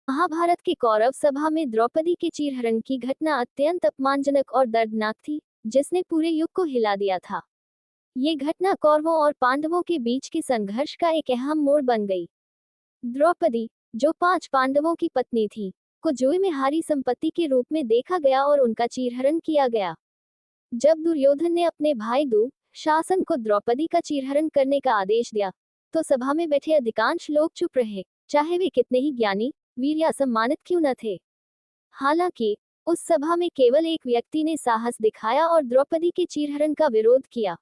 महाभारत के कौरव सभा में द्रौपदी के चीरहरण की घटना अत्यंत अपमानजनक और दर्दनाक थी, जिसने पूरे युग को हिला दिया था। ये घटना कौरवों और पांडवों के बीच के संघर्ष का एक अहम मोड़ बन गई। द्रौपदी, जो 5 पांडवों की पत्नी थी, को जुए में हारी संपत्ति के रूप में देखा गया और उनका चीरहरण किया गया। जब दुर्योधन ने अपने भाई दुःशासन को द्रौपदी का चीरहरण करने का आदेश दिया, तो सभा में बैठे अधिकांश लोग चुप रहे, चाहे वे कितने ही ज्ञानी, वीर या सम्मानित क्यों न थे। हालांकि उस सभा में केवल एक व्यक्ति ने साहस दिखाया और द्रौपदी के चीरहरण का विरोध किया।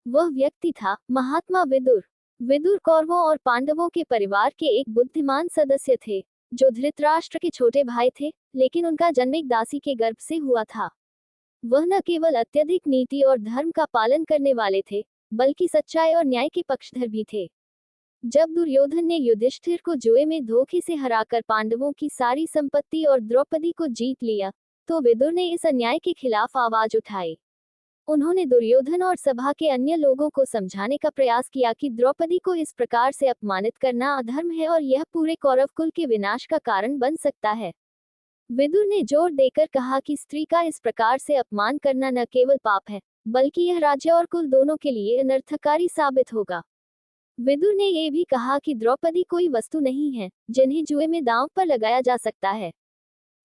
वह व्यक्ति था महात्मा विदुर। विदुर कौरवों और पांडवों के परिवार के एक बुद्धिमान सदस्य थे, जो धृतराष्ट्र के छोटे भाई थे, लेकिन उनका जन्म एक दासी के गर्भ से हुआ था। वह न केवल अत्यधिक नीति और धर्म का पालन करने वाले थे, बल्कि सच्चाई और न्याय के पक्षधर भी थे। जब दुर्योधन ने युधिष्ठिर को जुए में धोखे से हराकर पांडवों की सारी संपत्ति और द्रौपदी को जीत लिया, तो विदुर ने इस अन्याय के खिलाफ आवाज उठाई। उन्होंने दुर्योधन और सभा के अन्य लोगों को समझाने का प्रयास किया कि द्रौपदी को इस प्रकार से अपमानित करना अधर्म है और यह पूरे कौरव कुल के विनाश का कारण बन सकता है। विदुर ने जोर देकर कहा कि स्त्री का इस प्रकार से अपमान करना न केवल पाप है, बल्कि यह राज्य और कुल दोनों के लिए अनर्थकारी साबित होगा। विदुर ने यह भी कहा कि द्रौपदी कोई वस्तु नहीं है, जिन्हें जुए में दांव पर लगाया जा सकता है।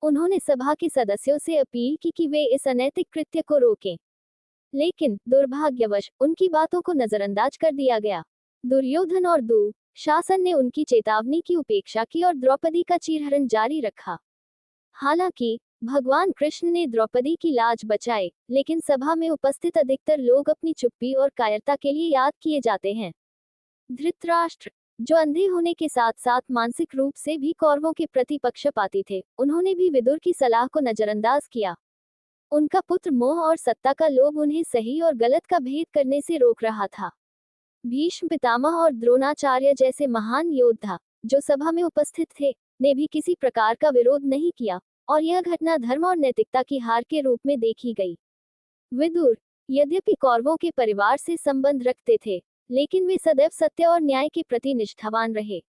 उन्होंने सभा के सदस्यों से अपील की कि वे इस अनैतिक कृत्य को रोकें, लेकिन दुर्भाग्यवश उनकी बातों को नजरअंदाज कर दिया गया। दुर्योधन और दुःशासन ने उनकी चेतावनी की उपेक्षा की और द्रौपदी का चीरहरण जारी रखा। हालांकि भगवान कृष्ण ने द्रौपदी की लाज बचाई, लेकिन सभा में उपस्थित अधिकतर लोग अपनी चुप्पी और कायरता के लिए याद किए जाते हैं। धृतराष्ट्र, जो अंधे होने के साथ साथ मानसिक रूप से भी कौरवों के प्रति पक्षपाती थे, उन्होंने भी विदुर की सलाह को नजरअंदाज किया। उनका पुत्र मोह और सत्ता का लोभ उन्हें सही और गलत का भेद करने से रोक रहा था। भीष्म पितामह और द्रोणाचार्य जैसे महान योद्धा, जो सभा में उपस्थित थे, ने भी किसी प्रकार का विरोध नहीं किया, और यह घटना धर्म और नैतिकता की हार के रूप में देखी गई। विदुर, यद्यपि कौरवों के परिवार से संबंध रखते थे, लेकिन वे सदैव सत्य और न्याय के प्रति निष्ठावान रहे।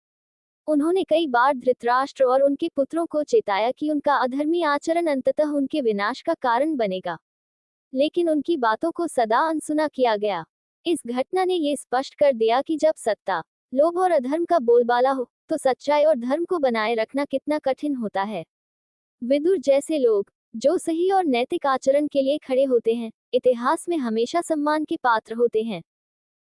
उन्होंने कई बार धृतराष्ट्र और उनके पुत्रों को चेताया कि उनका अधर्मी आचरण अंततः उनके विनाश का कारण बनेगा, लेकिन उनकी बातों को सदा अनसुना किया गया। इस घटना ने यह स्पष्ट कर दिया कि जब सत्ता, लोभ और अधर्म का बोलबाला हो, तो सच्चाई और धर्म को बनाए रखना कितना कठिन होता है। विदुर जैसे लोग, जो सही और नैतिक आचरण के लिए खड़े होते हैं, इतिहास में हमेशा सम्मान के पात्र होते हैं।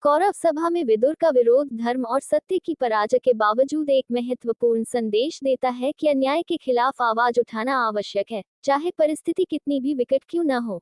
कौरव सभा में विदुर का विरोध धर्म और सत्य की पराजय के बावजूद एक महत्वपूर्ण संदेश देता है कि अन्याय के खिलाफ आवाज उठाना आवश्यक है, चाहे परिस्थिति कितनी भी विकट क्यों न हो।